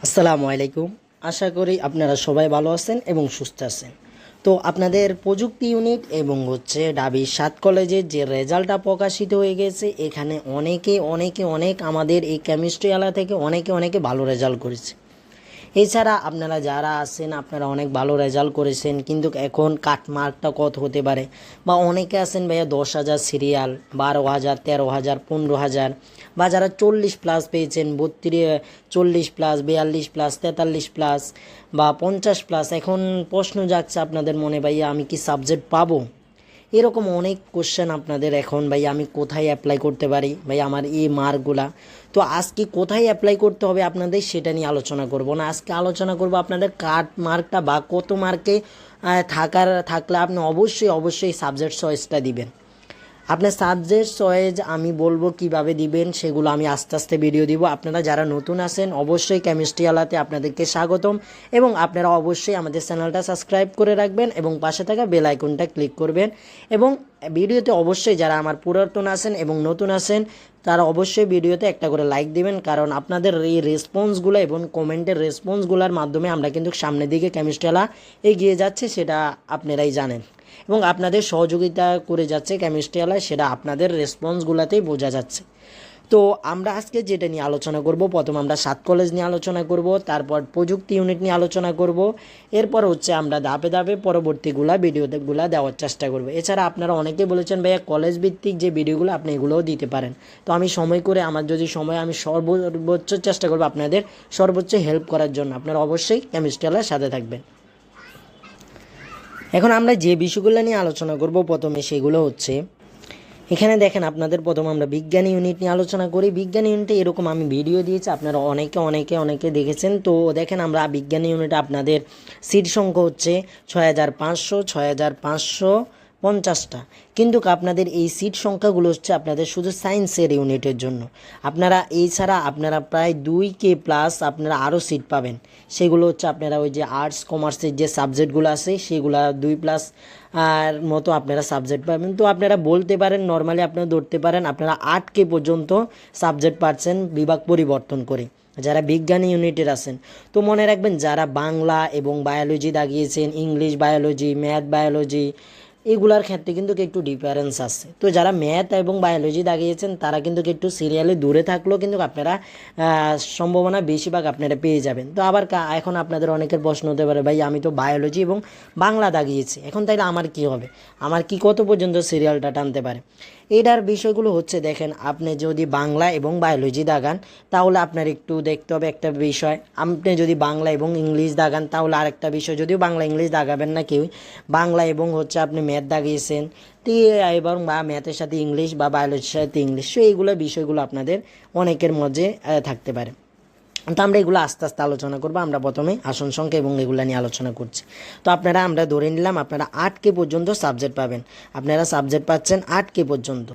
আসসালামু আলাইকুম। আশা করি আপনারা সবাই ভালো আছেন এবং সুস্থ আছেন। তো আপনাদের প্রযুক্তি ইউনিট এবং ঢাবি ৭ কলেজের যে রেজাল্টটা প্রকাশিত হয়ে গেছে, এখানে অনেক আমাদের এই কেমিস্ট্রি আলা থেকে অনেকে ভালো রেজাল্ট করেছে। এছাড়া আপনারা যারা আছেন আপনারা অনেক ভালো রেজাল্ট করেছেন, কিন্তু এখন কাটমার্কটা কত হতে পারে, বা অনেকে আছেন ভাইয়া ১০,০০০ সিরিয়াল, ১২,০০০, ১৩,০০০, ১৫,০০০, বা যারা ৪০ প্লাস পেয়েছেন, ৪০ প্লাস, ৪২ প্লাস, ৪৩ প্লাস বা ৫০ প্লাস। এখন প্রশ্ন জাগছে আপনাদের মনে, ভাইয়া আমি কি সাবজেক্ট পাবো? এরকম অনেক কোশ্চেন আপনাদের এখন, ভাই আমি কোথায় অ্যাপ্লাই করতে পারি, ভাই আমার এই মার্কগুলা। তো আজকে কোথায় অ্যাপ্লাই করতে হবে আপনাদের সেটা নিয়ে আলোচনা করব না, আজকে আলোচনা করব আপনাদের কাট মার্কটা বা কত মার্কে থাকলে আপনি অবশ্যই সাবজেক্ট চয়েসটা দিবেন। আপনার সাবজেক্ট চয়েস আমি বলবো কিভাবে দিবেন, সেগুলো আমি আস্তে আস্তে ভিডিও দিব। আপনারা যারা নতুন আছেন অবশ্যই কেমিস্ট্রি আলাতে আপনাদেরকে স্বাগতম, এবং আপনারা অবশ্যই আমাদের চ্যানেলটা সাবস্ক্রাইব করে রাখবেন এবং পাশে থাকা বেল আইকনটা ক্লিক করবেন। এবং ভিডিওতে অবশ্যই যারা আমার পুরাতন আছেন এবং নতুন আছেন তারা অবশ্যই ভিডিওতে একটা করে লাইক দিবেন, কারণ আপনাদের এই রেসপন্সগুলো এবং কমেন্টের রেসপন্সগুলোর মাধ্যমে আমরা কিন্তু সামনের দিকে কেমিস্ট্রি আলা এগিয়ে যাচ্ছে, সেটা আপনারাই জানেন, এবং আপনাদের সহযোগিতা করে যাচ্ছে কেমিস্ট্রি আলায়, সেটা আপনাদের রেসপন্সগুলোতেই বোঝা যাচ্ছে। তো আমরা আজকে যেটা নিয়ে আলোচনা করব, প্রথম আমরা ৭ কলেজ নিয়ে আলোচনা করব, তারপর প্রযুক্তি ইউনিট নিয়ে আলোচনা করব, এরপর আমরা ধাপে পরবর্তীগুলা ভিডিওগুলা দেওয়ার চেষ্টা করব। এছাড়া আপনারা অনেকে বলেছেন ভাইয়া কলেজ ভিত্তিক যে ভিডিওগুলো আপনি এগুলোও দিতে পারেন। তো আমি সময় করে, আমার যদি সময়, আমি সর্বোচ্চ চেষ্টা করব আপনাদের সর্বোচ্চ হেল্প করার জন্য। আপনারা অবশ্যই কেমিস্ট্রি আলার সাথে থাকবেন। এখন আমরা যে বিষয়গুলো নিয়ে আলোচনা করব প্রথমে, সেগুলো এখানে দেখেন আপনাদের প্রথম আমরা বিজ্ঞান ইউনিট নিয়ে আলোচনা করি। বিজ্ঞান ইউনিটে এরকম আমি ভিডিও দিয়েছি, আপনারা অনেকে দেখেছেন। তো দেখেন আমরা বিজ্ঞান ইউনিটে আপনাদের সিট সংখ্যা ৬,৫০০, কিন্তু আপনাদের এই সিট সংখ্যাগুলো আপনাদের শুধু সায়েন্সের ইউনিটের জন্য। আপনারা এছাড়া আপনারা প্রায় 2K প্লাস আপনারা আরও সিট পাবেন, সেগুলো আপনারা ওই যে আর্টস কমার্সের যে সাবজেক্টগুলো আছে সেগুলো 2+ আর মতো আপনারা সাবজেক্ট পাবেন। তো আপনারা বলতে পারেন, নর্মালি আপনারা ধরতে পারেন আপনারা 8K পর্যন্ত সাবজেক্ট পাচ্ছেন বিভাগ পরিবর্তন করে, যারা বিজ্ঞানী ইউনিটের আছেন। তো মনে রাখবেন, যারা বাংলা এবং বায়োলজি দাগিয়েছেন, ইংলিশ বায়োলজি, ম্যাথ বায়োলজি, এগুলার ক্ষেত্রে কিন্তু একটু ডিফারেন্স আছে। তো যারা ম্যাথ এবং বায়োলজি দাগিয়েছেন তারা কিন্তু একটু সিরিয়ালে দূরে থাকলেও কিন্তু আপনারা সম্ভাবনা বেশিরভাগ আপনারা পেয়ে যাবেন। তো আবার এখন আপনাদের অনেকের প্রশ্ন হতে পারে, ভাই আমি তো বায়োলজি এবং বাংলা দাগিয়েছি, এখন তাইলে আমার কি হবে, আমার কি কত পর্যন্ত সিরিয়ালটা টানতে পারে? এটার বিষয়গুলো দেখেন, আপনি যদি বাংলা এবং বায়োলজি দাগান তাহলে আপনার একটু দেখতে হবে একটা বিষয়। আপনি যদি বাংলা এবং ইংলিশ দাগান তাহলে আরেকটা বিষয়, যদিও বাংলা ইংলিশ দাগাবেন না কেউ, বাংলা এবং আপনি ম্যাথ দাগিয়েছেন এবং বা ম্যাথের সাথে ইংলিশ বা বায়োলজির সাথে ইংলিশ, তো এইগুলো বিষয়গুলো আপনাদের অনেকের মধ্যে থাকতে পারে। তো আমরা এগুলো আস্তে আস্তে আলোচনা করবো। আমরা প্রথমে আসন সংখ্যা এবং এগুলো নিয়ে আলোচনা করছি। তো আমরা ধরে নিলাম আপনারা 8K পর্যন্ত সাবজেক্ট পাবেন, আপনারা সাবজেক্ট পাচ্ছেন 8K পর্যন্ত।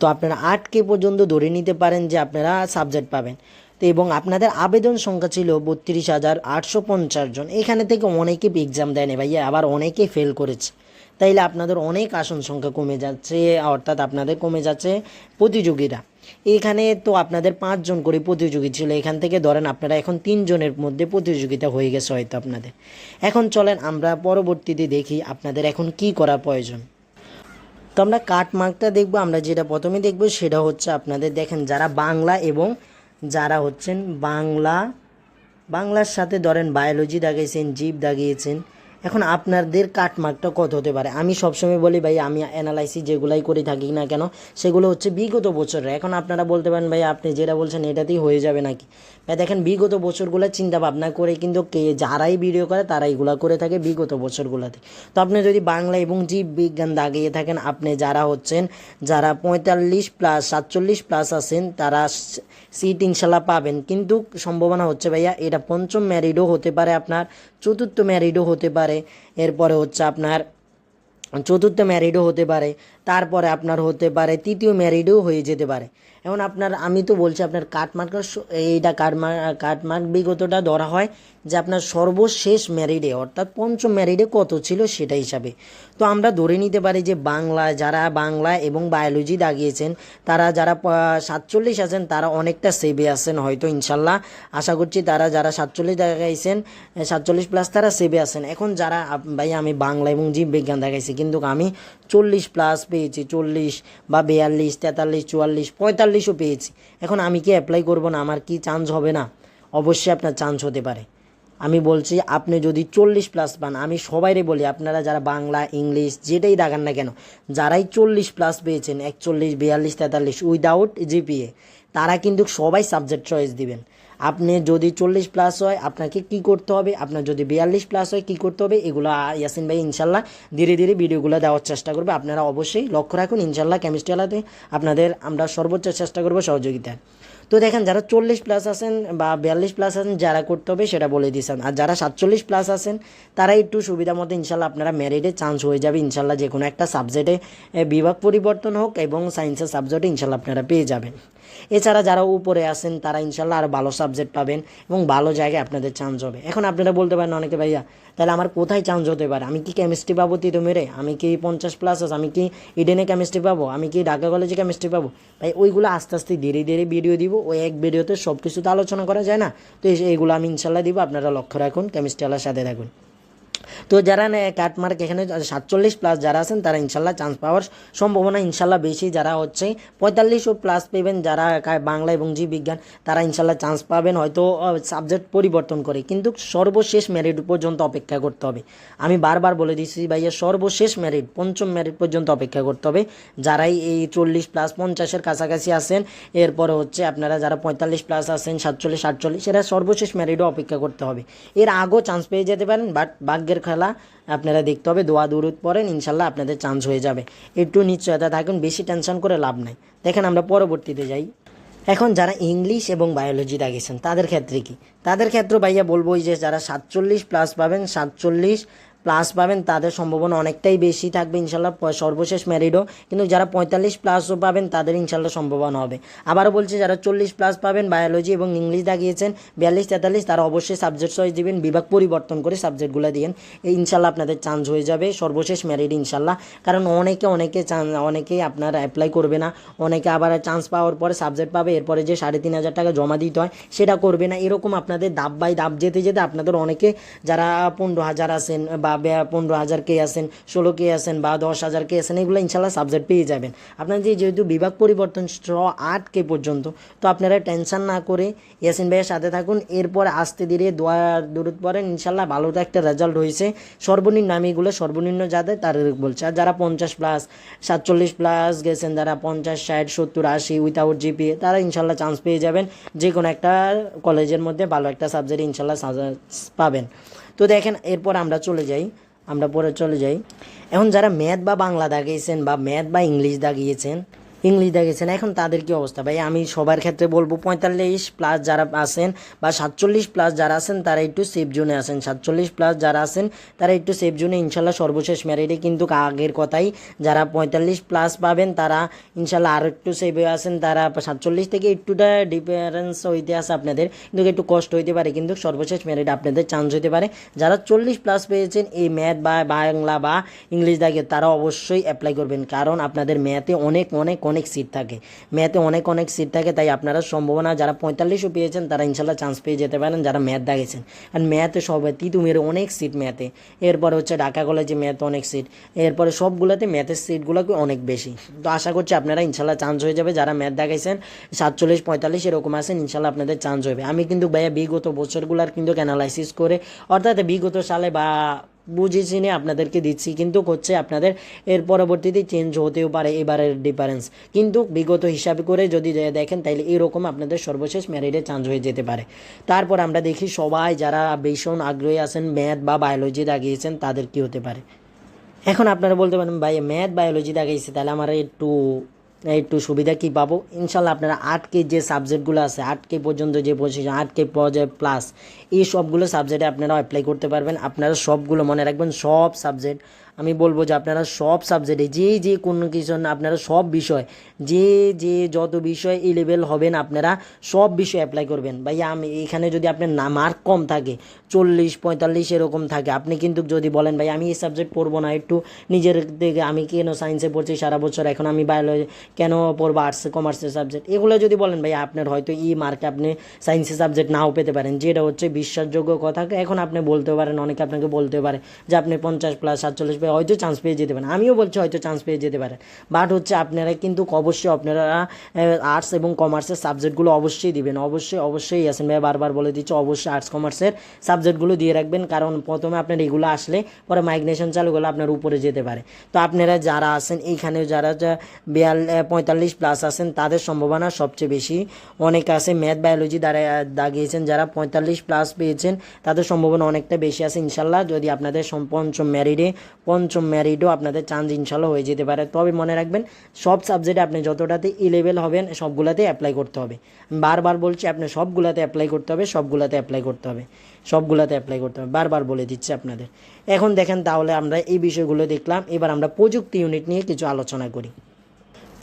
তো আপনারা 8K পর্যন্ত ধরে নিতে পারেন যে আপনারা সাবজেক্ট পাবেন। তো এবং আপনাদের আবেদন সংখ্যা ছিল 32,850 জন। এখানে থেকে অনেকে এক্সাম দেয়নি ভাইয়া, আবার অনেকে ফেল করেছে, তাইলে আপনাদের অনেক আসন সংখ্যা কমে যাচ্ছে, অর্থাৎ আপনাদের কমে যাচ্ছে প্রতিযোগীরা। এখানে তো আপনাদের 5 জন করে প্রতিযোগী ছিল, এখান থেকে ধরেন আপনারা এখন 3 জনের মধ্যে প্রতিযোগিতা হয়ে গেছে হয়তো আপনাদের। এখন চলেন আমরা পরবর্তীতে দেখি আপনাদের এখন কি করা প্রয়োজন। তো আমরা কাট মার্কটা দেখবো। আমরা যেটা প্রথমে দেখব সেটা আপনাদের দেখেন, যারা বাংলা এবং যারা বাংলার সাথে ধরেন বায়োলজি দাগিয়েছেন, জীব দাগিয়েছেন, এখন আপনাদের কাটমার্কটা কত হতে পারে? আমি সবসময় বলি ভাই, আমি অ্যানালাইসিস যেগুলাই করে থাকি না কেন সেগুলো বিগত বছরের। এখন আপনারা বলতে পারেন ভাই আপনি যেটা বলছেন এটাতেই হয়ে যাবে নাকি? ভাই দেখেন, বিগত বছরগুলো চিন্তা ভাবনা করে কিন্তু যারাই ভিডিও করে তারা এগুলো করে থাকে বিগত বছরগুলোতে। তো আপনি যদি বাংলা এবং জীব বিজ্ঞান দাগিয়ে থাকেন, আপনি যারা যারা 45 প্লাস 47 প্লাস আছেন তারা সিট ইনশাল্লাহ পাবেন, কিন্তু সম্ভাবনা ভাইয়া এটা পঞ্চম ম্যারিডও হতে পারে, আপনার চতুর্থ ম্যারিডও হতে পারে, এরপরে আপনার চতুর্থ ম্যারিডও হতে পারে, তারপরে আপনার হতে পারে তৃতীয় মেরিটেও হয়ে যেতে পারে। এখন আপনার আমি তো বলছি আপনার কাটমার্ক এইটা কাটমার্ক বিগতটা ধরা হয় যে আপনার সর্বশেষ মেরিটে অর্থাৎ পঞ্চম মেরিটে কত ছিল সেটা হিসাবে। তো আমরা ধরে নিতে পারি যে যারা বাংলা এবং বায়োলজি দাগিয়েছেন তারা যারা 47 আছেন তারা অনেকটা সেভে আছেন হয়তো ইনশাল্লাহ। আশা করছি তারা যারা 47 দাগাইছেন 47 প্লাস তারা সেভে আছেন। এখন যারা ভাই আমি বাংলা এবং জীববিজ্ঞান দেখাইছি কিন্তু আমি 40 প্লাস পেয়েছি, 40 বা 42, 43, 44, 45ও পেয়েছি। এখন আমি কি অ্যাপ্লাই করব না? আমার কি চান্স হবে না? অবশ্যই আপনার চান্স হতে পারে। আমি বলছি আপনি যদি 40 প্লাস পান, আমি সবাইরে বলি আপনারা যারা বাংলা ইংলিশ যেটাই দাগান না কেন, যারাই 40 প্লাস পেয়েছেন 41, 42, 43 উইদাউট জিপিএ, তারা কিন্তু সবাই সাবজেক্ট চয়েস দিবেন। আপনি যদি 40 প্লাস হয় আপনাকে কি করতে হবে, আপনার যদি 42 প্লাস হয় কি করতে হবে, এগুলো ইয়াসিন ভাই ইনশাল্লাহ ধীরে ধীরে ভিডিওগুলো দেওয়ার চেষ্টা করবে। আপনারা অবশ্যই লক্ষ্য রাখুন ইনশাল্লাহ কেমিস্ট্রি আলাতে আপনাদের আমরা সর্বোচ্চ চেষ্টা করবো সহযোগিতা। তো দেখেন যারা 40 প্লাস আছেন বা 42 প্লাস আছেন যারা করতে হবে সেটা বলে দিয়েছেন, আর যারা 47 প্লাস আছেন তারা একটু সুবিধা মতো ইনশাল্লাহ আপনারা মেরিটে চান্স হয়ে যাবে ইনশাল্লাহ। যে কোনো একটা সাবজেক্টে বিভাগ পরিবর্তন হোক এবং সায়েন্সের সাবজেক্টে ইনশাল্লাহ আপনারা পেয়ে যাবেন। এছাড়া যারা উপরে আছেন তারা ইনশাল্লাহ আরও ভালো সাবজেক্ট পাবেন এবং ভালো জায়গায় আপনাদের চান্স হবে। এখন আপনারা বলতে পারেন অনেকে ভাইয়া তাহলে আমার কোথায় চান্স হতে পারে, আমি কি কেমিস্ট্রি পাবো মেরে, আমি কি 50 প্লাস আছে, আমি কি ইডেনে কেমিস্ট্রি পাবো, আমি কি ঢাকা কলেজে কেমিস্ট্রি পাবো? ভাই ওইগুলো আস্তে আস্তে ধীরে ধীরে ভিডিও দিব, ওই এক ভিডিওতে সব কিছু তো আলোচনা করা যায় না। তো এইগুলো আমি ইনশাল্লাহ দিব, আপনারা লক্ষ্য রাখুন, কেমিস্ট্রি আলার সাথে থাকুন। তো যারা কাটমার্ক এখানে 47 প্লাস যারা আছেন তারা ইনশাল্লাহ চান্স পাওয়ার সম্ভাবনা ইনশাল্লাহ বেশি। যারা হচ্ছে 45 প্লাস পেবেন যারা বাংলা এবং জীববিজ্ঞান তারা ইনশাল্লাহ চান্স পাবেন হয়তো সাবজেক্ট পরিবর্তন করে, কিন্তু সর্বশেষ মেরিট পর্যন্ত অপেক্ষা করতে হবে। আমি বারবার বলে দিচ্ছি ভাইয়া সর্বশেষ মেরিট পঞ্চম মেরিট পর্যন্ত অপেক্ষা করতে হবে। যারাই এই 40 প্লাস 50-এর কাছাকাছি আছেন, এরপরে হচ্ছে আপনারা যারা 45 প্লাস আছেন 47, 48 সেটা সর্বশেষ মেরিটও অপেক্ষা করতে হবে। এর আগেও চান্স পেয়ে যেতে পারেন, বাট ভাগ্যের খেলা আপনারা দেখতে হবে, দোয়া দুরুদ পড়েন ইনশাল্লাহ আপনাদের চান্স হয়ে যাবে। একটু নিশ্চয়তা থাকুন, বেশি টেনশন করে লাভ নাই। দেখেন আমরা পরবর্তীতে যাই। এখন যারা ইংলিশ এবং বায়োলজি দাগিয়েছেন তাদের ক্ষেত্রে কি, তাদের ক্ষেত্রে ভাইয়া বলবো যে যারা 47 প্লাস পাবেন 47 প্লাস পাবেন তাদের সম্ভাবনা অনেকটাই বেশি থাকবে ইনশাল্লাহ সর্বশেষ মেরিটও। কিন্তু যারা 45 প্লাসও পাবেন তাদের ইনশাল্লাহ সম্ভাবনা হবে। আবারও বলছি যারা 40 প্লাস পাবেন বায়োলজি এবং ইংলিশ দাগিয়েছেন 42, 43 তারা অবশ্যই সাবজেক্ট চয়েস দিবেন, বিভাগ পরিবর্তন করে সাবজেক্টগুলো দিন, ইনশাল্লাহ আপনাদের চান্স হয়ে যাবে সর্বশেষ মেরিট ইনশাল্লাহ। কারণ অনেকেই আপনারা অ্যাপ্লাই করবে না, অনেকে আবার চান্স পাওয়ার পরে সাবজেক্ট পাবে, এরপরে যে 3,500 টাকা জমা দিতে হয় সেটা করবে না। এরকম আপনাদের ধাপ বাই ধাপ যেতে যেতে আপনাদের অনেকে যারা 15,000 আছেন বা 15,000 কে আছেন, 16 কে আছেন বা 10,000 কে আছেন, এগুলো ইনশাল্লাহ সাবজেক্ট পেয়ে যাবেন। আপনাদের যেহেতু বিভাগ পরিবর্তন 8 কে পর্যন্ত, তো আপনারা টেনশন না করে ইয়াসিন ভাইয়ের সাথে থাকুন। এরপর আস্তে ধীরে দোয়া দরুদ পড়েন ইনশাল্লাহ ভালো একটা রেজাল্ট হয়েছে। সর্বনিম্ন আমি এগুলো সর্বনিম্ন যাদের তাদের বলছে, আর যারা 50 প্লাস 47 প্লাস গেছেন, যারা 50, 60, 70, 80 উইথাউট জিপিএ তারা ইনশাল্লাহ চান্স পেয়ে যাবেন যে কোনো একটা কলেজের মধ্যে ভালো একটা সাবজেক্ট ইনশাল্লাহ পাবেন। তো দেখেন এরপর আমরা চলে যাই। এখন যারা ম্যাথ বা বাংলা দাগিয়েছেন বা ম্যাথ বা ইংলিশ দাগিয়েছেন এখন তাদের কি অবস্থা ভাই? আমি সবার ক্ষেত্রে বলবো 45 প্লাস যারা আছেন বা 47 প্লাস যারা আছেন তারা একটু সেফ জোনে আছেন। 47 প্লাস যারা আছেন তারা একটু সেফ জোনে ইনশাল্লাহ সর্বশেষ মেরিটে, কিন্তু আগের কথাই যারা 45 প্লাস পাবেন তারা ইনশাল্লাহ আরও একটু সেফে আছেন। তারা 47 থেকে একটুটা ডিফারেন্স হইতে আসে আপনাদের, কিন্তু একটু কষ্ট হইতে পারে, কিন্তু সর্বশেষ মেরিটে আপনাদের চান্স হইতে পারে। যারা 40 প্লাস পেয়েছেন এই ম্যাথ বা বাংলা বা ইংলিশ দাগে তারা অবশ্যই অ্যাপ্লাই করবেন, কারণ আপনাদের ম্যাথে অনেক সিট থাকে, তাই আপনারা সম্ভাবনা যারা 45ও পেয়েছেন তারা ইনশাল্লাহ চান্স পেয়ে যেতে পারেন যারা ম্যাথ দাগেছেন। আর ম্যাথে সবাই তিতুমের অনেক সিট ম্যাথে, এরপরে হচ্ছে ঢাকা কলেজে ম্যাথ অনেক সিট, এরপরে সবগুলোতে ম্যাথের সিটগুলোকে অনেক বেশি। তো আশা করছি আপনারা ইনশাল্লাহ চান্স হয়ে যাবে। যারা ম্যাথ দাগাইছেন 47, 45 এরকম আছেন ইনশাল্লাহ আপনাদের চান্স হবে। আমি কিন্তু ভাইয়া বিগত বছরগুলোর কিন্তু অ্যানালাইসিস করে অর্থাৎ বিগত সালে বা বুঝে চিনে আপনাদেরকে দিচ্ছি, কিন্তু হচ্ছে আপনাদের এর পরবর্তীতে চেঞ্জ হতেও পারে এবারের ডিফারেন্স, কিন্তু বিগত হিসাবে করে যদি দেখেন তাইলে এরকম আপনাদের সর্বশেষ মেরিটে চান্স হয়ে যেতে পারে। তারপর আমরা দেখি সবাই যারা ভীষণ আগ্রহী আছেন ম্যাথ বা বায়োলজি দাগিয়েছেন তাদের কি হতে পারে। এখন আপনারা বলতে পারেন ভাই ম্যাথ বায়োলজি দাগিয়েছে তাহলে আমার একটু সুবিধা কি পাবো? ইনশাল্লাহ আপনারা 8K যে সাবজেক্টগুলো আছে 8K পর্যন্ত যে পজিশন 8K প্লাস এই সবগুলো সাবজেক্টে আপনারা অ্যাপ্লাই করতে পারবেন। আপনারা সবগুলো মনে রাখবেন, সব সাবজেক্ট আমি বলবো যে আপনারা সব সাবজেক্টে যে কোনো কিছু আপনারা সব বিষয় যে যত বিষয় এই লেভেল হবেন আপনারা সব বিষয় অ্যাপ্লাই করবেন। ভাইয়া আমি এখানে যদি আপনার না মার্ক কম থাকে 40-45 এরকম থাকে, আপনি কিন্তু যদি বলেন ভাই আমি এই সাবজেক্ট পড়বো না, একটু নিজের দিকে আমি কেন সায়েন্সে পড়ছি সারা বছর, এখন আমি বায়োলজি কেন পড়বো, আর্টসে কমার্সের সাবজেক্ট, এগুলো যদি বলেন ভাই আপনার হয়তো এই মার্কে আপনি সায়েন্সের সাবজেক্ট নাও পেতে পারেন, যেটা হচ্ছে বিশ্বাসযোগ্য কথা। এখন আপনি বলতে পারেন, অনেকে আপনাকে বলতে পারে যে আপনি 50+47 পেয়ে হয়তো চান্স পেয়ে যেতে পারেন, আমিও বলছি হয়তো চান্স পেয়ে যেতে পারেন, বাট হচ্ছে আপনারা কিন্তু অবশ্যই আপনারা আর্টস এবং কমার্সের সাবজেক্টগুলো অবশ্যই দিবেন, অবশ্যই আছেন ভাই বারবার বলে দিচ্ছি, অবশ্যই আর্টস কমার্সের সাবজেক্টগুলো দিয়ে রাখবেন, কারণ প্রথমে আপনার এগুলো আসলে পরে মাইগ্রেশন চালু করলে আপনার উপরে যেতে পারে। তো আপনারা যারা আছেন এইখানে যারা 45+ আছেন তাদের সম্ভাবনা সবচেয়ে বেশি, অনেক আছে ম্যাথ বায়োলজি দ্বারা দাগিয়েছেন যারা 45+ পেয়েছেন তাদের সম্ভাবনা অনেকটা বেশি আছে ইনশাল্লাহ, যদি আপনাদের পঞ্চম ম্যারিডও আপনাদের চান্স ইনশাল্লাহ হয়ে যেতে পারে। তবে মনে রাখবেন সব সাবজেক্টে আপনি যতটাতে ই লেভেল হবেন সবগুলাতে অ্যাপ্লাই করতে হবে, বারবার বলছি আপনি সবগুলাতে অ্যাপ্লাই করতে হবে, বারবার বলে দিচ্ছি আপনাদের। এখন দেখেন তাহলে আমরা এই বিষয়গুলো দেখলাম, এবার আমরা প্রযুক্তি ইউনিট নিয়ে কিছু আলোচনা করি।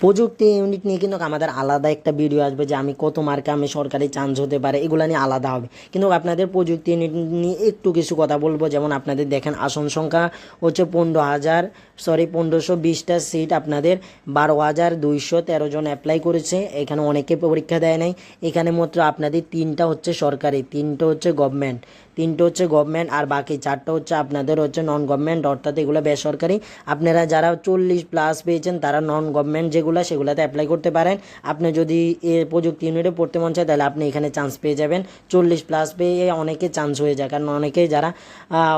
প্রযুক্তি ইউনিট নিয়ে কিন্তু আমাদের আলাদা একটা ভিডিও আসবে যে আমি কত মার্কে আমি সরকারি চান্স হতে পারে, এগুলো নিয়ে আলাদা হবে। কিন্তু আপনাদের প্রযুক্তি ইউনিট নিয়ে একটু কিছু কথা বলবো। যেমন আপনাদের দেখেন আসন সংখ্যা হচ্ছে 1520টা সিট, আপনাদের 12,213 জন অ্যাপ্লাই করেছে, এখানে অনেকে পরীক্ষা দেয় নাই। এখানে মাত্র আপনাদের 3টা হচ্ছে সরকারি, 3টা হচ্ছে গভর্নমেন্ট, আর বাকি 4টা হচ্ছে আপনাদের হচ্ছে নন গভর্নমেন্ট, অর্থাৎ এগুলো বেসরকারি। আপনারা যারা 40+ পেয়েছেন তারা নন গভর্নমেন্ট সেগুলাতে অ্যাপ্লাই করতে পারেন। আপনি যদি প্রযুক্তি ইউনিটে পড়তে মন চায় তাহলে আপনি এখানে চান্স পেয়ে যাবেন। 40+ পেয়ে অনেকে চান্স হয়ে যায়, কারণ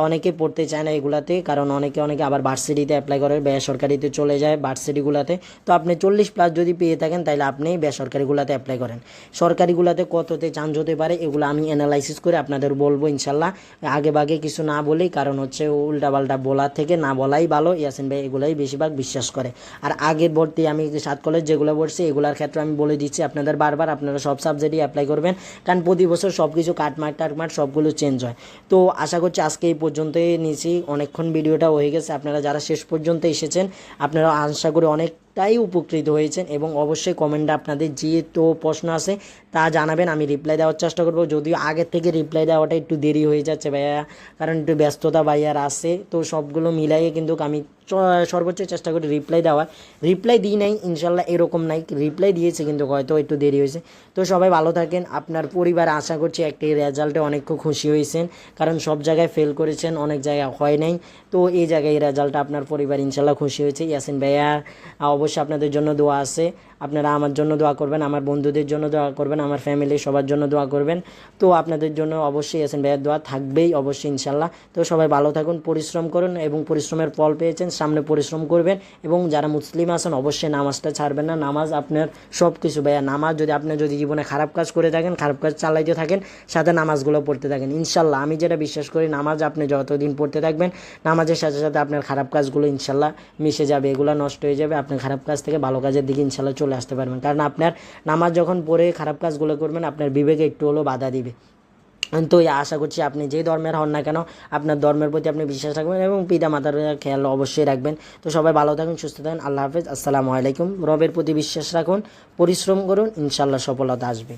অনেকে পড়তে চায় না এগুলাতে, কারণ অনেকে আবার ভার্সিটিতে অ্যাপ্লাই করে, বেসরকারিতে চলে যায় ভার্সিটিগুলাতে। তো আপনি 40+ যদি পেয়ে থাকেন তাহলে আপনি বেসরকারিগুলাতে অ্যাপ্লাই করেন। সরকারিগুলাতে কততে চান্স হতে পারে এগুলো আমি অ্যানালাইসিস করে আপনাদের বলবো ইনশাল্লাহ, আগে বাগে কিছু না বলেই, কারণ হচ্ছে উল্টাপাল্টা বলার থেকে না বলাই ভালো। ইয়াসিন ভাই এগুলাই বেশিরভাগ বিশ্বাস করে। আর আগের ভর্তি আমি 7 কলেজ যেগুলো পড়ছি এগুলোর ক্ষেত্রে আমি বলে দিচ্ছি আপনাদের বারবার, আপনারা সব সাবজেক্টই অ্যাপ্লাই করবেন, কারণ প্রতি বছর সব কিছু কাটমার্ক সবগুলো চেঞ্জ হয়। তো আশা করছি আজকে এই পর্যন্তই নিয়েছি, অনেকক্ষণ ভিডিওটা হয়ে গেছে। আপনারা যারা শেষ পর্যন্ত এসেছেন আপনারা আশা করি অনেকটাই উপকৃত হয়েছেন, এবং অবশ্যই কমেন্টে আপনাদের যে তো প্রশ্ন আছে তা জানাবেন, আমি রিপ্লাই দেওয়ার চেষ্টা করবো। যদিও আগের থেকে রিপ্লাই দেওয়াটা একটু দেরি হয়ে যাচ্ছে ভাইয়া, কারণ একটু ব্যস্ততা ভাইয়ার আছে, তো সবগুলো মিলাইয়ে কিন্তু আমি সর্বোচ্চ চেষ্টা করি রিপ্লাই দিই নাই ইনশাল্লাহ এরকম নাই, রিপ্লাই দিয়েছে কিন্তু হয়তো একটু দেরি হয়েছে। তো সবাই ভালো থাকেন, আপনার পরিবার আশা করছি একটি রেজাল্টে অনেক খুশি হয়েছেন, কারণ সব জায়গায় ফেল করেছেন, অনেক জায়গায় হয় নাই, তো এই জায়গায় এই রেজাল্টটা আপনার পরিবার ইনশাল্লাহ খুশি হয়েছে। ইয়াসিন ভাইয়া অবশ্যই আপনাদের জন্য দোয়া আছে, আপনারা আমার জন্য দোয়া করবেন, আমার বন্ধুদের জন্য দোয়া করবেন, আমার ফ্যামিলির সবার জন্য দোয়া করবেন। তো আপনাদের জন্য অবশ্যই ইয়াসিন ভাইয়ের দোয়া থাকবেই অবশ্যই ইনশাল্লাহ। তো সবাই ভালো থাকুন, পরিশ্রম করুন, এবং পরিশ্রমের ফল পেয়েছেন, সামনে পরিশ্রম করবেন। এবং যারা মুসলিম আছেন অবশ্যই নামাজটা ছাড়বেন না, নামাজ আপনার সব কিছু ভাইয়া। নামাজ যদি জীবনে খারাপ কাজ করে থাকেন, খারাপ কাজ চালাইতে থাকেন, সাথে নামাজগুলো পড়তে থাকেন, ইনশাল্লাহ আমি যেটা বিশ্বাস করি নামাজ আপনি যতদিন পড়তে থাকবেন নামাজের সাথে সাথে আপনার খারাপ কাজগুলো ইনশাল্লাহ মিশে যাবে, এগুলো নষ্ট হয়ে যাবে, আপনি খারাপ কাজ থেকে ভালো কাজের দিকে ইনশাল্লাহ চলে আসতে পারবেন। কারণ আপনার নামাজ যখন পড়ে খারাপ কাজগুলো করবেন আপনার বিবেকে একটু হলেও বাধা দিবে। তো আশা করছি আপনি যে ধর্মের হন না কেন আপনার ধর্মের প্রতি আপনি বিশ্বাস রাখবেন, এবং পিতা মাতার খেয়াল অবশ্যই রাখবেন। তো সবাই ভালো থাকুন, সুস্থ থাকুন, আল্লাহ হাফেজ, আসসালামু আলাইকুম। রবের প্রতি বিশ্বাস রাখুন, পরিশ্রম করুন, ইনশাল্লাহ সফলতা আসবে।